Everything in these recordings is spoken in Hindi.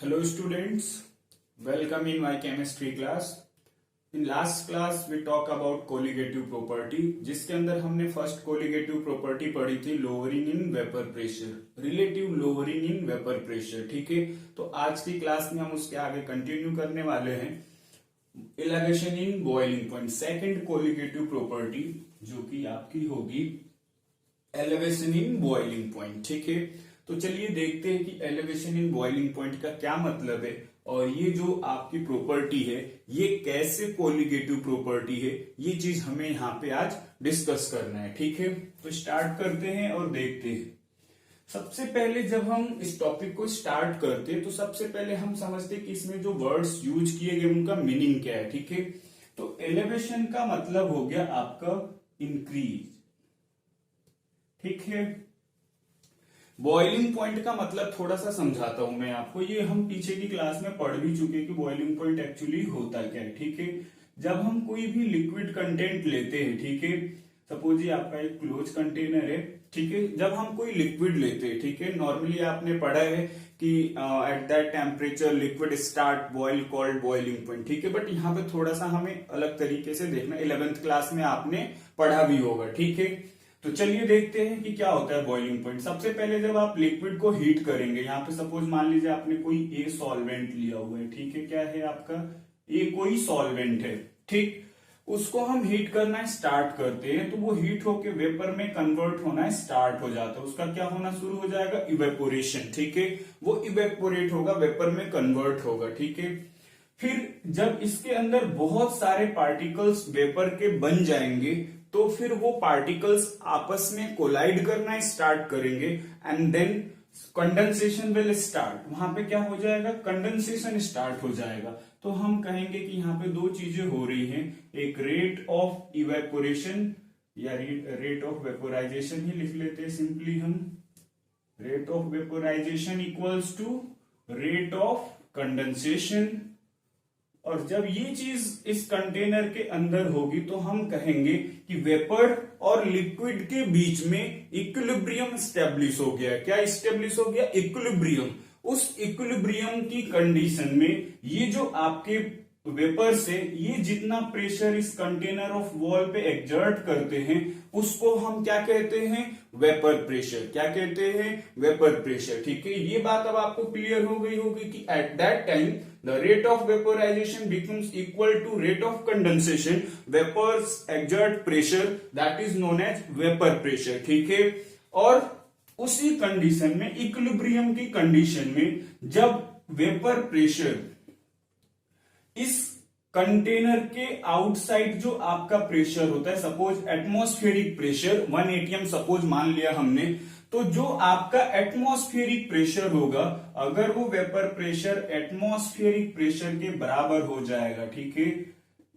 Hello students, welcome in my chemistry class. In last class we talk about colligative property, जिसके अंदर हमने फर्स्ट colligative property पढ़ी थी lowering in vapor pressure, relative lowering in vapor pressure. ठीक है, तो आज की क्लास में हम उसके आगे कंटिन्यू करने वाले हैं elevation in boiling point, second colligative property जो कि आपकी होगी elevation in boiling point. ठीक है, तो चलिए देखते हैं कि एलिवेशन इन बॉइलिंग पॉइंट का क्या मतलब है और ये जो आपकी प्रॉपर्टी है ये कैसे कोलिगेटिव प्रॉपर्टी है, ये चीज हमें यहाँ पे आज डिस्कस करना है. ठीक है, तो स्टार्ट करते हैं और देखते हैं. सबसे पहले जब हम इस टॉपिक को स्टार्ट करते हैं तो सबसे पहले हम समझते हैं कि इसमें जो वर्ड्स यूज किए गए उनका मीनिंग क्या है. ठीक है, तो एलिवेशन का मतलब हो गया आपका इंक्रीज. ठीक है, बॉइलिंग पॉइंट का मतलब थोड़ा सा समझाता हूं मैं आपको. ये हम पीछे की क्लास में पढ़ भी चुके हैं कि बॉइलिंग पॉइंट एक्चुअली होता क्या है. ठीक है, जब हम कोई भी लिक्विड कंटेंट लेते हैं, ठीक है, सपोज ये आपका एक क्लोज कंटेनर है. ठीक है, जब हम कोई लिक्विड लेते हैं, ठीक है, नॉर्मली आपने पढ़ा है कि at that temperature liquid start boil called boiling point. ठीक है, बट यहाँ पे थोड़ा सा हमें अलग तरीके से देखना. 11th क्लास में आपने पढ़ा भी होगा. ठीक है, तो चलिए देखते हैं कि क्या होता है बॉइलिंग पॉइंट. सबसे पहले जब आप लिक्विड को हीट करेंगे, यहाँ पे सपोज मान लीजिए आपने कोई ए सॉल्वेंट लिया हुआ है. ठीक है, क्या है आपका ए कोई सॉल्वेंट है. ठीक, उसको हम हीट करना स्टार्ट करते हैं तो वो हीट होके वेपर में कन्वर्ट होना स्टार्ट हो जाता है. उसका क्या होना शुरू हो जाएगा, इवेपोरेशन. ठीक है, वो इवेपोरेट होगा, वेपर में कन्वर्ट होगा. ठीक है, फिर जब इसके अंदर बहुत सारे पार्टिकल्स वेपर के बन जाएंगे तो फिर वो पार्टिकल्स आपस में कोलाइड करना स्टार्ट करेंगे and then condensation will start. वहां पे क्या हो जाएगा, कंडेंसेशन स्टार्ट हो जाएगा. तो हम कहेंगे कि यहाँ पे दो चीजें हो रही हैं, एक रेट ऑफ इवेपोरेशन या रेट ऑफ वेपोराइजेशन ही लिख लेते हैं सिंपली हम. Rate of vaporisation equals to rate of condensation. और जब ये चीज इस कंटेनर के अंदर होगी तो हम कहेंगे कि वेपर और लिक्विड के बीच में इक्विलिब्रियम स्टेब्लिश हो गया. क्या स्टेब्लिश हो गया, इक्विलिब्रियम. उस इक्विलिब्रियम की कंडीशन में ये जो आपके वेपर से ये जितना प्रेशर इस कंटेनर ऑफ वॉल पे एक्सर्ट करते हैं उसको हम क्या कहते हैं, वेपर प्रेशर. क्या कहते हैं, वेपर प्रेशर. ठीक है, ये बात अब आपको क्लियर हो गई होगी कि at that time the rate of vaporisation becomes equal to rate of condensation. Vapours exert pressure that is known as vapour pressure. ठीक है, और उसी कंडीशन में, इक्विलिब्रियम की कंडीशन में, जब वेपर प्रेशर इस कंटेनर के आउटसाइड जो आपका प्रेशर होता है, suppose atmospheric pressure 1 atm suppose मान लिया हमने, तो जो आपका एटमॉस्फेरिक प्रेशर होगा, अगर वो वेपर प्रेशर एटमॉस्फेरिक प्रेशर के बराबर हो जाएगा, ठीक है,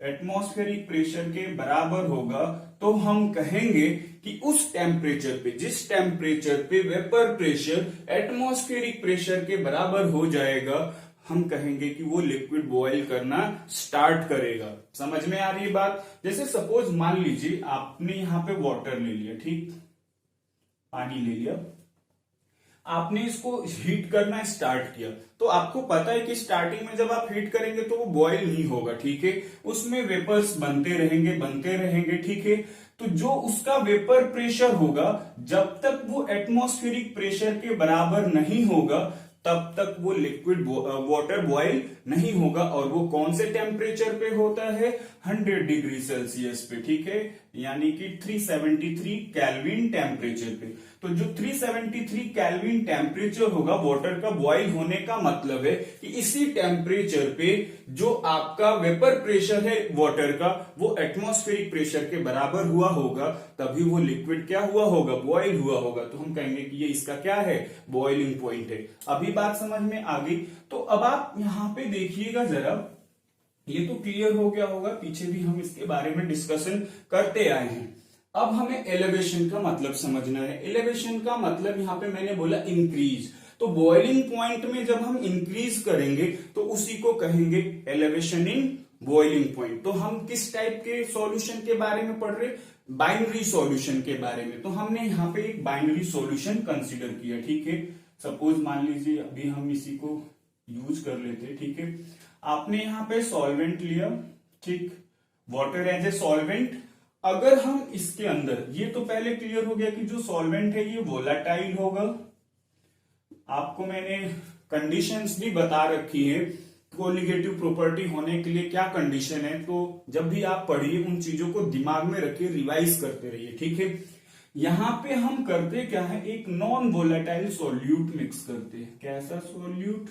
एटमॉस्फेरिक प्रेशर के बराबर होगा, तो हम कहेंगे कि उस टेम्परेचर पे, जिस टेम्परेचर पे वेपर प्रेशर एटमॉस्फेरिक प्रेशर के बराबर हो जाएगा, हम कहेंगे कि वो लिक्विड बॉयल करना स्टार्ट करेगा. समझ में आ रही है बात. जैसे सपोज मान लीजिए आपने यहां पे वाटर ले लिया, ठीक, पानी ले लिया, आपने इसको हीट करना स्टार्ट किया, तो आपको पता है कि स्टार्टिंग में जब आप हीट करेंगे तो वो बॉयल नहीं होगा. ठीक है, उसमें वेपर्स बनते रहेंगे. ठीक है, तो जो उसका वेपर प्रेशर होगा, जब तक वो एटमॉस्फेरिक प्रेशर के बराबर नहीं होगा तब तक वो लिक्विड वाटर बॉयल नहीं होगा. और वो कौन से टेम्परेचर पे होता है, 100 डिग्री सेल्सियस पे. ठीक है, यानी कि 373 केल्विन टेम्परेचर पे. तो जो 373 केल्विन टेम्परेचर होगा वाटर का बॉयल होने का मतलब है कि इसी टेम्परेचर पे जो आपका वेपर प्रेशर है वाटर का, वो एटमॉस्फेरिक प्रेशर के बराबर हुआ होगा, तभी वो लिक्विड क्या हुआ होगा, बॉयल हुआ होगा. तो हम कहेंगे कि ये इसका क्या है, बॉइलिंग पॉइंट है. अभी बात समझ में आ गई. तो अब आप यहां पे देखिएगा जरा, ये तो क्लियर हो गया होगा, पीछे भी हम इसके बारे में डिस्कशन करते आए हैं. अब हमें एलिवेशन का मतलब समझना है. एलिवेशन का मतलब यहां पे मैंने बोला इंक्रीज. तो बॉइलिंग पॉइंट में जब हम इंक्रीज करेंगे तो उसी को कहेंगे एलिवेशन इन बॉइलिंग पॉइंट. तो हम किस टाइप के सॉल्यूशन के बारे में पढ़ रहे, बाइनरी सॉल्यूशन के बारे में. तो हमने यहाँ पे एक बाइनरी सॉल्यूशन कंसीडर किया. ठीक है, सपोज मान लीजिए अभी हम इसी को यूज कर लेते हैं, ठीक है। आपने यहाँ पे सॉल्वेंट लिया, ठीक, वाटर एज ए सॉल्वेंट। अगर हम इसके अंदर, ये तो पहले क्लियर हो गया कि जो सॉल्वेंट है ये वोलाटाइल होगा। आपको मैंने कंडीशंस भी बता रखी है, कोलिगेटिव प्रॉपर्टी होने के लिए क्या कंडीशन है, तो जब भी आप पढ़िए उन चीजों को दिमाग में रखिए, रिवाइज करते रहिए, ठीक है। यहां पे हम करते क्या है, एक नॉन वोलाटाइल सॉल्यूट मिक्स करते हैं। कैसा solute?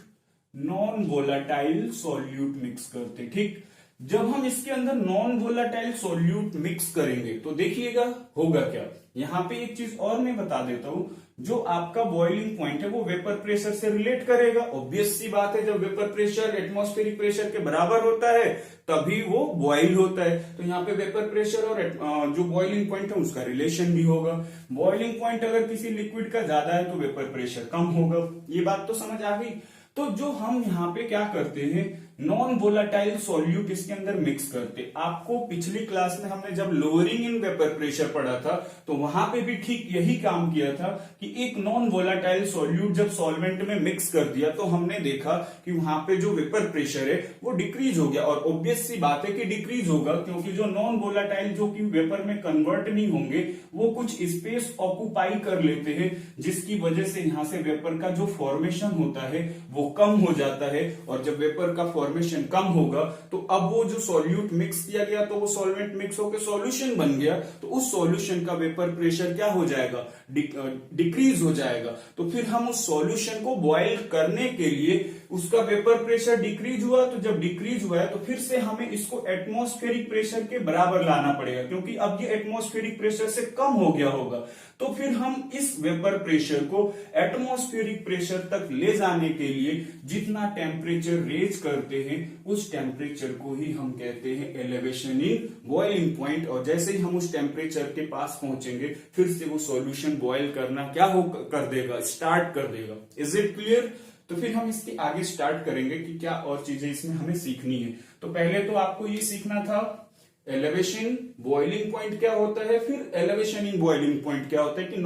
Non volatile solute mix करते, ठीक। जब हम इसके अंदर नॉन वोलाटाइल सॉल्यूट मिक्स करेंगे तो देखिएगा होगा क्या। यहां पे एक चीज और मैं बता देता हूं, जो आपका बॉइलिंग पॉइंट है वो वेपर प्रेशर से रिलेट करेगा। ऑब्वियस सी बात है, जब वेपर प्रेशर एटमॉस्फेरिक प्रेशर के बराबर होता है तभी वो बॉइल होता है। तो यहाँ पे वेपर प्रेशर और जो बॉइलिंग पॉइंट है उसका रिलेशन भी होगा। बॉइलिंग पॉइंट अगर किसी लिक्विड का ज्यादा है तो वेपर प्रेशर कम होगा। ये बात तो समझ आ गई। तो जो हम यहाँ पे क्या करते हैं, नॉन वोलाटाइल सॉल्यूट इसके अंदर मिक्स करते। आपको पिछली क्लास में हमने जब लोअरिंग इन वेपर प्रेशर पढ़ा था तो वहां पे भी ठीक यही काम किया था कि एक नॉन वोलाटाइल सॉल्यूट जब सॉल्वेंट में मिक्स कर दिया तो हमने देखा कि वहां पे जो वेपर प्रेशर है वो डिक्रीज हो गया। और ऑब्वियस सी बात है कि डिक्रीज होगा, क्योंकि जो नॉन वोलाटाइल जो कि वेपर में कन्वर्ट नहीं होंगे वो कुछ स्पेस ऑक्यूपाई कर लेते हैं, जिसकी वजह से यहां से वेपर का जो फॉर्मेशन होता है वो कम हो जाता है। और जब वेपर का फॉर्मेशन कम होगा तो अब वो जो सॉल्यूट मिक्स किया गया तो वो सॉल्वेंट मिक्स होकर सॉल्यूशन बन गया, तो उस सॉल्यूशन का वेपर प्रेशर क्या हो जाएगा, डिक्रीज हो जाएगा। तो फिर हम उस सॉल्यूशन को बॉयल करने के लिए उसका वेपर प्रेशर डिक्रीज हुआ, तो जब डिक्रीज हुआ है तो फिर से हमें इसको एटमॉस्फेरिक प्रेशर के बराबर लाना पड़ेगा, क्योंकि अब ये एटमॉस्फेरिक प्रेशर से कम हो गया होगा। तो फिर हम इस वेपर प्रेशर को एटमॉस्फेरिक प्रेशर तक ले जाने के लिए जितना टेम्परेचर रेज करते हैं उस टेम्परेचर को ही हम कहते हैं एलिवेशन इन बॉइलिंग पॉइंट। और जैसे ही हम उस टेम्परेचर के पास पहुंचेंगे फिर से वो सॉल्यूशन बॉयल करना क्या हो कर देगा, स्टार्ट कर देगा। Is it clear? तो फिर हम इसके आगे स्टार्ट करेंगे कि क्या और चीजें इसमें हमें सीखनी है। तो पहले तो आपको ये सीखना था एलिवेशन बॉइलिंग पॉइंट क्या होता है, फिर एलिवेशन इन बॉइलिंग पॉइंट क्या होता है, कि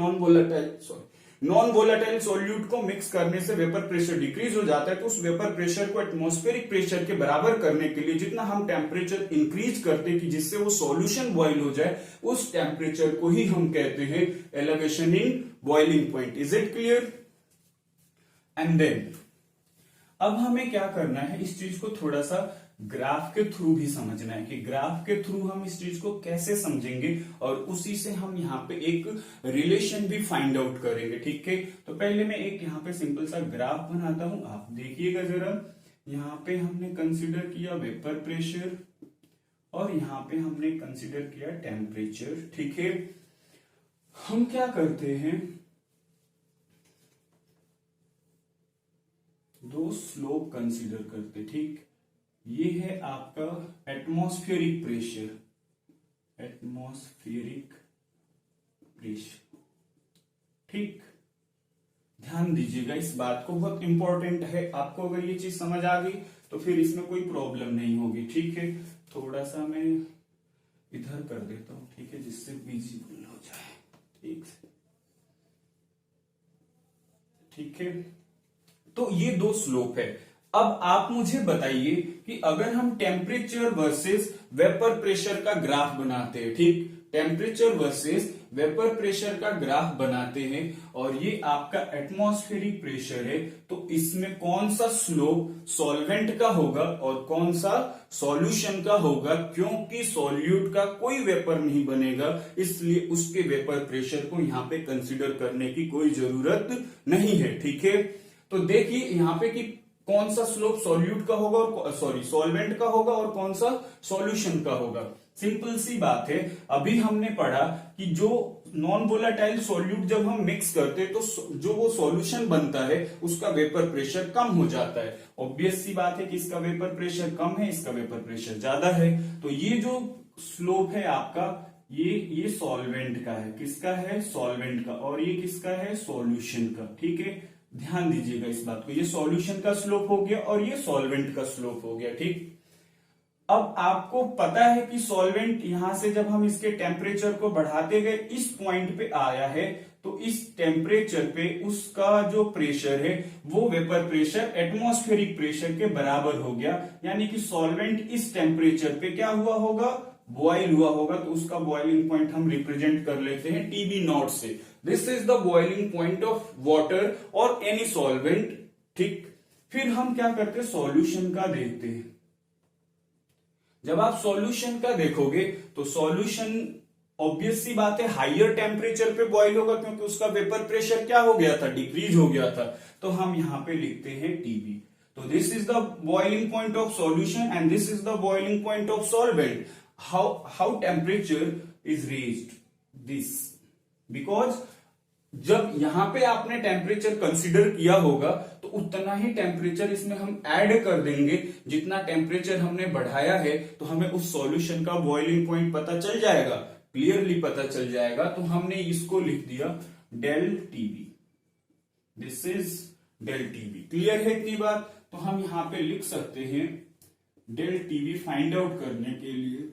नॉन वोलाटाइल सॉल्यूट को मिक्स करने से वेपर प्रेशर डिक्रीज हो जाता है। तो उस वेपर प्रेशर को एटमॉस्फेरिक प्रेशर के बराबर करने के लिए जितना हम टेम्परेचर इंक्रीज करते हैं कि जिससे वो सॉल्यूशन बॉयल हो जाए, उस टेम्परेचर को ही हम कहते हैं elevation in boiling point. Is it clear? And then अब हमें क्या करना है, इस चीज को थोड़ा सा ग्राफ के थ्रू भी समझना है कि ग्राफ के थ्रू हम इस चीज को कैसे समझेंगे और उसी से हम यहाँ पे एक रिलेशन भी फाइंड आउट करेंगे, ठीक है। तो पहले मैं एक यहाँ पे सिंपल सा ग्राफ बनाता हूं, आप देखिएगा जरा। यहाँ पे हमने कंसिडर किया वेपर प्रेशर और यहाँ पे हमने कंसिडर किया टेम्परेचर, ठीक है। हम क्या करते हैं, दो स्लोप कंसीडर करते, ठीक। ये है आपका एटमॉस्फेरिक प्रेशर, ठीक। ध्यान दीजिएगा इस बात को, बहुत इंपॉर्टेंट है। आपको अगर ये चीज समझ आ गई तो फिर इसमें कोई प्रॉब्लम नहीं होगी, ठीक है। थोड़ा सा मैं इधर कर देता हूं, ठीक है, जिससे विजिबल हो जाए, ठीक है। तो ये दो स्लोप है। अब आप मुझे बताइए कि अगर हम टेम्परेचर वर्सेस वेपर प्रेशर का ग्राफ बनाते हैं, ठीक, टेम्परेचर वर्सेस वेपर प्रेशर का ग्राफ बनाते हैं और ये आपका एटमॉस्फेरिक प्रेशर है, तो इसमें कौन सा स्लोप सॉल्वेंट का होगा और कौन सा सॉल्यूशन का होगा, क्योंकि सॉल्यूट का कोई वेपर नहीं बनेगा, इसलिए उसके वेपर प्रेशर को यहां पे कंसीडर करने की कोई जरूरत नहीं है, ठीक है। तो देखिए यहाँ पे कि कौन सा स्लोप सॉल्यूट का होगा और सॉल्वेंट का होगा और कौन सा सॉल्यूशन का होगा। सिंपल सी बात है, अभी हमने पढ़ा कि जो नॉन वोलाटाइल सॉल्यूट जब हम मिक्स करते हैं तो जो वो सॉल्यूशन बनता है उसका वेपर प्रेशर कम हो जाता है। ऑब्वियस सी बात है कि इसका वेपर प्रेशर कम है, इसका वेपर प्रेशर ज्यादा है। तो ये जो स्लोप है आपका, ये सॉल्वेंट का है, किसका है, सॉल्वेंट का, और ये किसका है, सॉल्यूशन का, ठीक है। ध्यान दीजिएगा इस बात को, ये सॉल्यूशन का स्लोप हो गया और ये सॉल्वेंट का स्लोप हो गया, ठीक। अब आपको पता है कि सॉल्वेंट यहां से जब हम इसके टेम्परेचर को बढ़ाते गए इस पॉइंट पे आया है, तो इस टेम्परेचर पे उसका जो प्रेशर है वो वेपर प्रेशर एटमॉस्फेरिक प्रेशर के बराबर हो गया, यानी कि सॉल्वेंट इस टेम्परेचर पे क्या हुआ होगा, बॉयल हुआ होगा। तो उसका बॉइलिंग पॉइंट हम रिप्रेजेंट कर लेते हैं टीबी नॉट से। This is the boiling point of water और एनी सॉल्वेंट। ठीक, फिर हम क्या करते हैं, सॉल्यूशन का देखते हैं। जब आप सॉल्यूशन का देखोगे तो सॉल्यूशन ऑब्वियस सी बात है हाइयर टेम्परेचर पे बॉईल होगा, क्योंकि उसका वेपर प्रेशर क्या हो गया था, डिक्रीज हो गया था। तो हम यहां पे लिखते हैं टीबी। तो this is the boiling point of solution and this is the boiling point of solvent. How temperature is raised, this, because जब यहां पे आपने टेम्परेचर कंसीडर किया होगा तो उतना ही टेम्परेचर इसमें हम ऐड कर देंगे। जितना टेम्परेचर हमने बढ़ाया है तो हमें उस सॉल्यूशन का बॉइलिंग पॉइंट पता चल जाएगा, क्लियरली पता चल जाएगा। तो हमने इसको लिख दिया del TB, this is del TB. Clear है इतनी बात? तो हम यहां पे लिख सकते हैं डेल टीबी फाइंड आउट करने के लिए,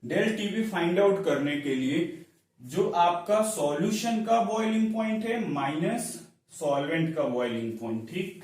डेल टीबी फाइंड आउट करने के लिए जो आपका सॉल्यूशन का बॉइलिंग पॉइंट है माइनस सॉल्वेंट का बॉइलिंग पॉइंट। ठीक,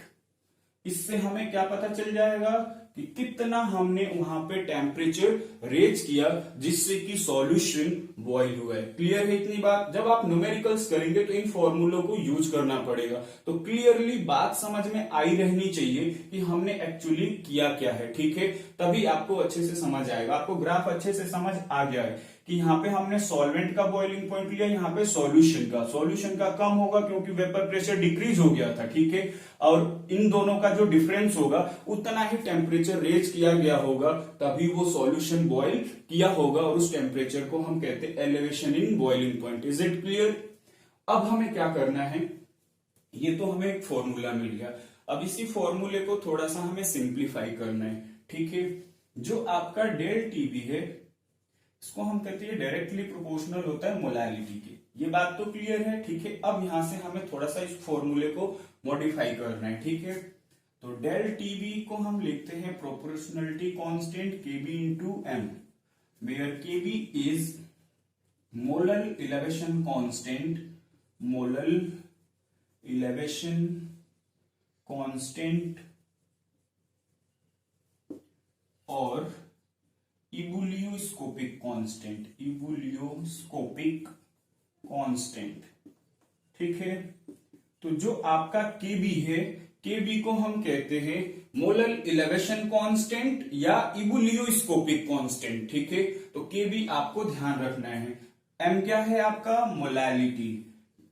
इससे हमें क्या पता चल जाएगा कि कितना हमने वहां पे टेम्परेचर रेज किया जिससे कि सॉल्यूशन बॉईल हुआ है। क्लियर है इतनी बात? जब आप न्यूमेरिकल्स करेंगे तो इन फॉर्मूलों को यूज करना पड़ेगा। तो क्लियरली बात समझ में आई रहनी चाहिए कि हमने एक्चुअली किया क्या है। ठीक है, तभी आपको अच्छे से समझ आएगा। आपको ग्राफ अच्छे से समझ आ गया है कि यहाँ पे हमने सॉल्वेंट का बॉइलिंग पॉइंट लिया, यहाँ पे सॉल्यूशन का कम होगा क्योंकि वेपर प्रेशर डिक्रीज हो गया था। ठीक है, और इन दोनों का जो डिफरेंस होगा उतना ही टेम्परेचर रेज किया गया होगा, तभी वो सॉल्यूशन बॉईल किया होगा और उस टेम्परेचर को हम कहते हैं elevation in boiling point. Is it clear? अब हमें क्या करना है, ये तो हमें एक फॉर्मूला मिल गया। अब इसी फॉर्मूले को थोड़ा सा हमें सिंप्लीफाई करना है। ठीक है, जो आपका डेल टीबी है इसको हम कहते हैं डायरेक्टली प्रोपोर्शनल होता है मोलालिटी के। ये बात तो क्लियर है। ठीक है, अब यहां से हमें थोड़ा सा इस फॉर्मूले को मॉडिफाई करना है। ठीक है, तो डेल टीबी को हम लिखते हैं proportionality constant KB into M, where KB is molal elevation constant, molal elevation constant और इबुलियोस्कोपिक कांस्टेंट, इबुलियोस्कोपिक कांस्टेंट। ठीक है, तो जो आपका केबी है, केबी को हम कहते हैं मोलल इलेवेशन कांस्टेंट या इबुलियोस्कोपिक कांस्टेंट। ठीक है, तो केबी आपको ध्यान रखना है। एम क्या है आपका, मोलालिटी।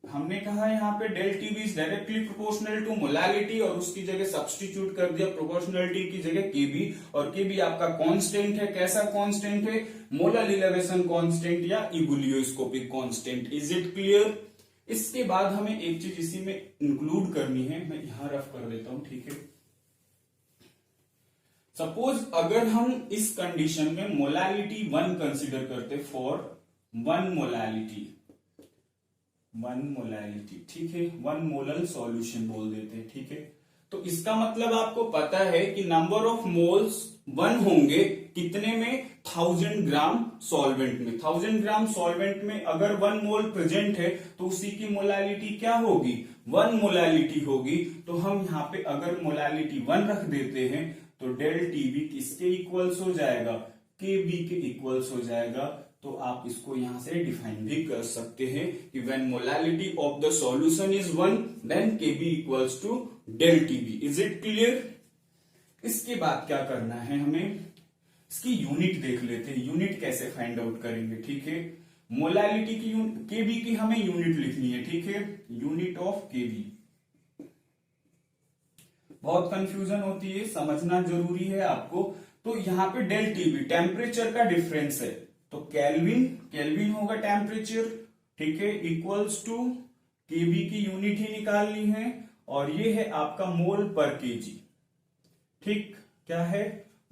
हमने कहा यहाँ पे del TB is directly proportional to molality और उसकी जगह सब्स्टिट्यूट कर दिया प्रोपोर्शनलिटी की जगह केबी, और केबी आपका कांस्टेंट है। कैसा कांस्टेंट है, मोलल इलेवेशन कांस्टेंट या इबुलियोस्कोपिक कांस्टेंट। Is it clear? इसके बाद हमें एक चीज इसी में इंक्लूड करनी है, मैं यहां रफ कर देता हूं। ठीक है, सपोज अगर हम इस कंडीशन में मोलालिटी 1 कंसिडर करते, फॉर 1 मोलालिटी, ठीक है, 1 मोलल सॉल्यूशन बोल देते हैं। ठीक है, तो इसका मतलब आपको पता है कि नंबर ऑफ मोल्स 1 होंगे कितने में, 1000 ग्राम सॉल्वेंट में। 1000 ग्राम सॉल्वेंट में अगर 1 मोल प्रेजेंट है तो उसी की मोलालिटी क्या होगी, 1 मोलालिटी होगी। तो हम यहाँ पे अगर मोलालिटी 1 रख देते हैं तो डेल टीबी किसके इक्वल्स हो जाएगा, केबी के इक्वल्स हो जाएगा। तो आप इसको यहां से डिफाइन भी कर सकते हैं कि when molality of the solution is 1 then KB equals to del TB. Is it clear? इसके बाद क्या करना है, हमें इसकी यूनिट देख लेते हैं। यूनिट कैसे फाइंड आउट करेंगे? ठीक है, मोलालिटी की केबी की हमें यूनिट लिखनी है। ठीक है, यूनिट ऑफ केबी। बहुत कंफ्यूजन होती है, समझना जरूरी है आपको। तो यहां पे डेल टीबी टेम्परेचर का डिफरेंस है, तो केल्विन होगा टेम्परेचर। ठीक है, इक्वल्स टू केबी की यूनिट ही निकालनी है और ये है आपका मोल पर केजी। ठीक, क्या है,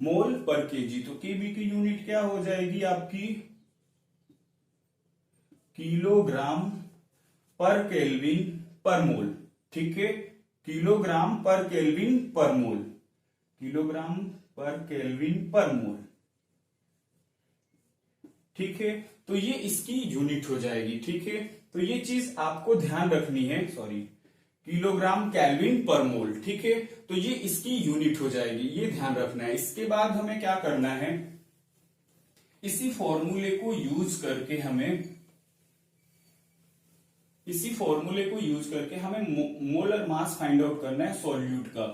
मोल पर केजी। तो केबी की यूनिट क्या हो जाएगी आपकी, किलोग्राम पर केल्विन पर मोल। ठीक है, किलोग्राम पर केल्विन पर मोल, किलोग्राम पर केल्विन पर मोल। ठीक है, तो ये इसकी यूनिट हो जाएगी। ठीक है, तो ये चीज आपको ध्यान रखनी है, sorry, kilogram kelvin per mole. ठीक है, तो ये इसकी यूनिट हो जाएगी, ये ध्यान रखना है। इसके बाद हमें क्या करना है, इसी फॉर्मूले को यूज करके हमें मोलर मास फाइंड आउट करना है सॉल्यूट का।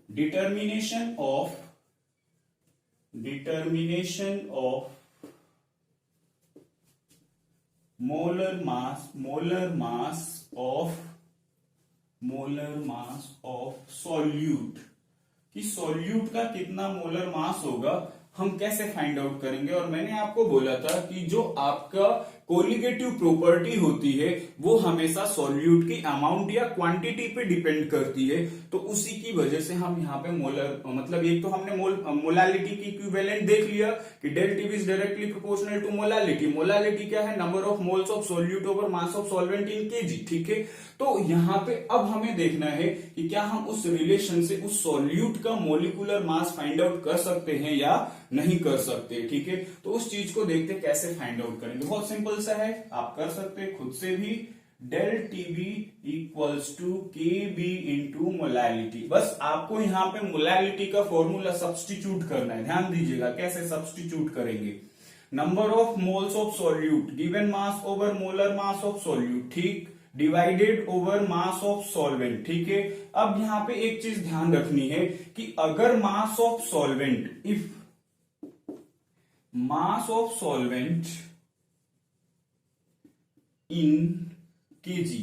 Determination of molar mass of solute, कि सॉल्यूट का कितना मोलर मास होगा हम कैसे फाइंड आउट करेंगे। और मैंने आपको बोला था कि जो आपका कोलिगेटिव प्रॉपर्टी होती है वो हमेशा सॉल्यूट की अमाउंट या क्वांटिटी पे डिपेंड करती है। तो उसी की वजह से हम यहाँ पे मोलर, मतलब एक तो हमने मोलालिटी की इक्विवेलेंट देख लिया कि del T is directly proportional to molality. Molality क्या है, number of moles of solute over mass of solvent in KG. ठीक है, तो यहाँ पे अब हमें देखना है कि क्या हम उस रिलेशन से उस सॉल्यूट का मोलिकुलर मास फाइंड आउट कर सकते हैं या नहीं कर सकते। ठीक है, तो उस चीज को देखते कैसे फाइंड आउट करेंगे। बहुत सिंपल सा है, आप कर सकते हैं खुद से भी। डेल टीबी इक्वल्स टू के बी इंटू मोलालिटी। बस आपको यहाँ पे मोलालिटी का फॉर्मूला सब्सटीट्यूट करना है। ध्यान दीजिएगा कैसे सब्सटीट्यूट करेंगे। Number of moles of solute given mass over molar mass of solute, ठीक, divided over mass of solvent. ठीक है, अब यहाँ पे एक चीज ध्यान रखनी है कि अगर मास of solvent, if mass of solvent in KG,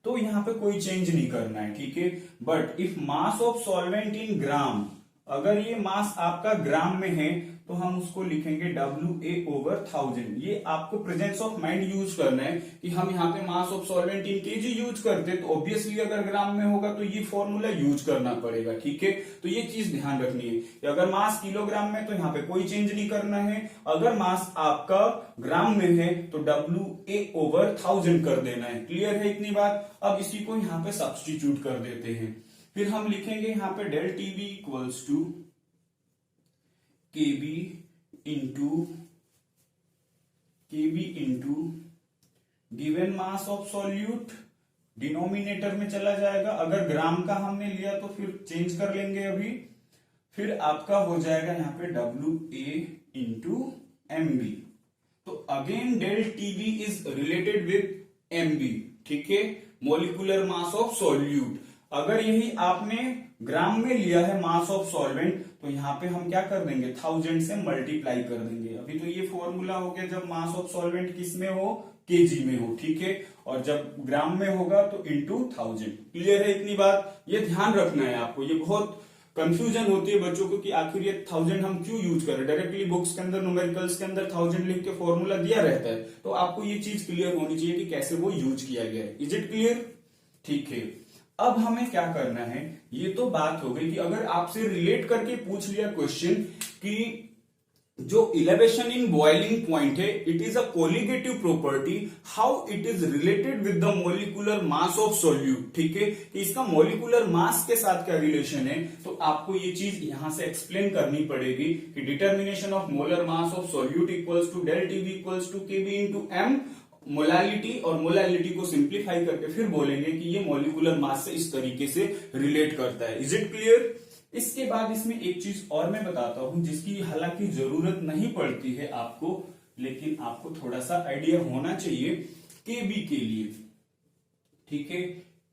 तो यहां पे कोई चेंज नहीं करना है। ठीक है, but if mass of solvent in gram, अगर ये मास आपका ग्राम में है तो हम उसको लिखेंगे WA/1000। ये आपको प्रेजेंस ऑफ माइंड यूज करना है कि हम यहाँ पे मास of solvent in KG use करते, तो ऑब्वियसली अगर ग्राम में होगा तो ये फॉर्मूला यूज करना पड़ेगा। ठीक है, तो ये चीज ध्यान रखनी है कि अगर मास किलोग्राम में तो यहाँ पे कोई चेंज नहीं करना है। अगर मास आपका ग्राम में है तो WA/1000 कर देना है। क्लियर है इतनी बात। अब इसी को यहाँ पे सब्सटीट्यूट कर देते हैं। फिर हम लिखेंगे यहाँ पे del TB equals to KB into given mass of solute, denominator में चला जाएगा। अगर ग्राम का हमने लिया तो फिर चेंज कर लेंगे अभी। फिर आपका हो जाएगा यहाँ पे WA इंटू MB। तो again del TB is related with MB। ठीक है, मोलिकुलर मास ऑफ सॉल्यूट। अगर यही आपने ग्राम में लिया है मास ऑफ सॉल्वेंट तो यहाँ पे हम क्या कर देंगे, 1000 से मल्टीप्लाई कर देंगे। अभी तो ये फॉर्मूला हो गया जब मास ऑफ सॉल्वेंट किस में हो, केजी में हो। ठीक है, और जब ग्राम में होगा तो इंटू 1000। क्लियर है इतनी बात। ये ध्यान रखना है आपको। ये बहुत कंफ्यूजन होती है बच्चों को कि आखिर ये 1000 हम क्यों यूज करें। डायरेक्टली बुक्स के अंदर न्यूमेरिकल्स के अंदर 1000 लिख के फॉर्मूला दिया रहता है, तो आपको ये चीज क्लियर होनी चाहिए कि कैसे वो यूज किया गया है। Is it clear? ठीक है, अब हमें क्या करना है, ये तो बात हो गई कि अगर आपसे रिलेट करके पूछ लिया क्वेश्चन कि जो इलेवेशन इन बॉइलिंग पॉइंट है, it is a colligative property, how it is related with the molecular mass of solute. ठीक है, कि इसका मोलिकुलर मास के साथ क्या रिलेशन है, तो आपको ये चीज यहां से एक्सप्लेन करनी पड़ेगी कि determination of molar mass of solute equals to del TB equals to KB into M, molality, और मोलालिटी को सिंप्लीफाई करके फिर बोलेंगे कि ये मॉलिक्यूलर मास से इस तरीके से रिलेट करता है। Is it clear? इसके बाद इसमें एक चीज और मैं बताता हूं जिसकी हालांकि जरूरत नहीं पड़ती है आपको, लेकिन आपको थोड़ा सा आइडिया होना चाहिए केबी के लिए। ठीक है,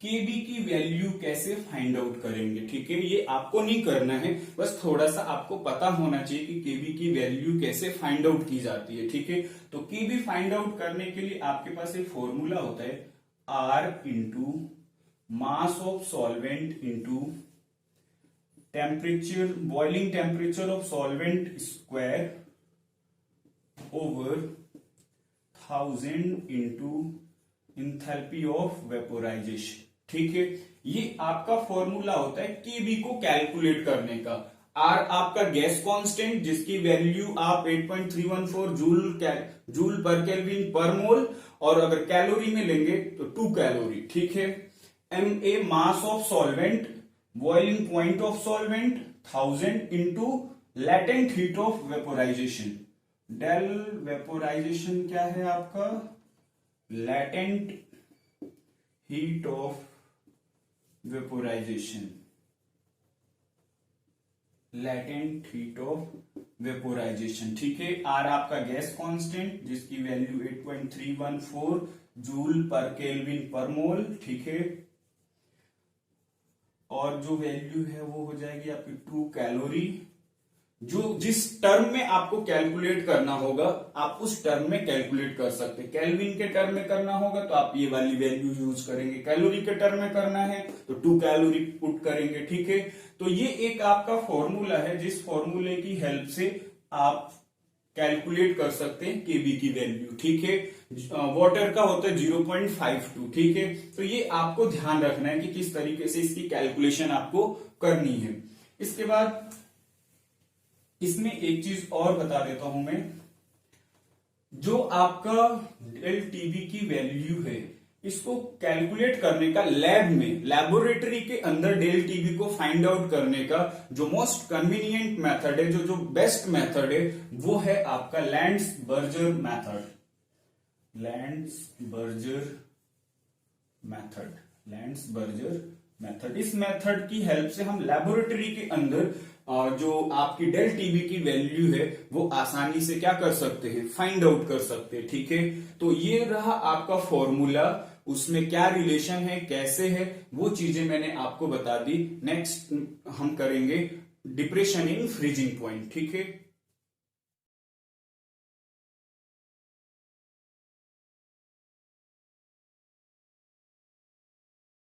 केबी की वैल्यू कैसे फाइंड आउट करेंगे। ठीक है, ये आपको नहीं करना है, बस थोड़ा सा आपको पता होना चाहिए कि केबी की वैल्यू कैसे फाइंड आउट की जाती है। ठीक है, तो केबी फाइंड आउट करने के लिए आपके पास एक फॉर्मूला होता है, R into mass of solvent into temperature, boiling temperature of solvent square over 1000 into enthalpy of vaporisation. ठीक है, ये आपका फॉर्मूला होता है केबी को कैलकुलेट करने का। आर आपका गैस कांस्टेंट जिसकी वैल्यू आप 8.314 जूल पर केल्विन पर मोल, और अगर कैलोरी में लेंगे तो 2 कैलोरी। ठीक है, M A mass of solvent, boiling point of solvent 1000 into latent heat of vaporisation, del vaporisation क्या है आपका, latent heat of vaporisation, latent heat of vaporisation, ठीक है। आर आपका गैस कांस्टेंट जिसकी value 8.314 joule per kelvin per mole, ठीक है। और जो वैल्यू है वो हो जाएगी आपकी 2 कैलोरी। जो जिस टर्म में आपको कैलकुलेट करना होगा आप उस टर्म में कैलकुलेट कर सकते हैं। केल्विन के टर्म में करना होगा तो आप ये वाली वैल्यू यूज करेंगे, कैलोरी के टर्म में करना है तो 2 कैलोरी पुट करेंगे, ठीक है। तो ये एक आपका फॉर्मूला है जिस फॉर्मूले की हेल्प से आप कैलकुलेट कर सकते हैं केबी की वैल्यू, ठीक है। वाटर का होता है 0.52, ठीक है। तो ये आपको ध्यान रखना है कि किस तरीके से इसकी कैलकुलेशन आपको करनी है। इसके बाद इसमें एक चीज और बता देता हूं मैं, जो आपका डेल टीबी की वैल्यू है इसको कैलकुलेट करने का लैब में, लैबोरेटरी के अंदर डेल टीबी को फाइंड आउट करने का जो मोस्ट कन्वीनियंट मेथड है, जो बेस्ट मेथड है वो है आपका लैंड्सबर्जर मेथड, लैंड्सबर्जर मेथड, लैंड्सबर्जर मेथड। इस मेथड की हेल्प से हम लैबोरेटरी के अंदर जो आपकी डेल टीबी की वैल्यू है वो आसानी से क्या कर सकते हैं, फाइंड आउट कर सकते हैं, ठीक है। तो ये रहा आपका फॉर्मूला, उसमें क्या रिलेशन है, कैसे है, वो चीजें मैंने आपको बता दी। नेक्स्ट हम करेंगे डिप्रेशन इन फ्रीजिंग पॉइंट, ठीक है।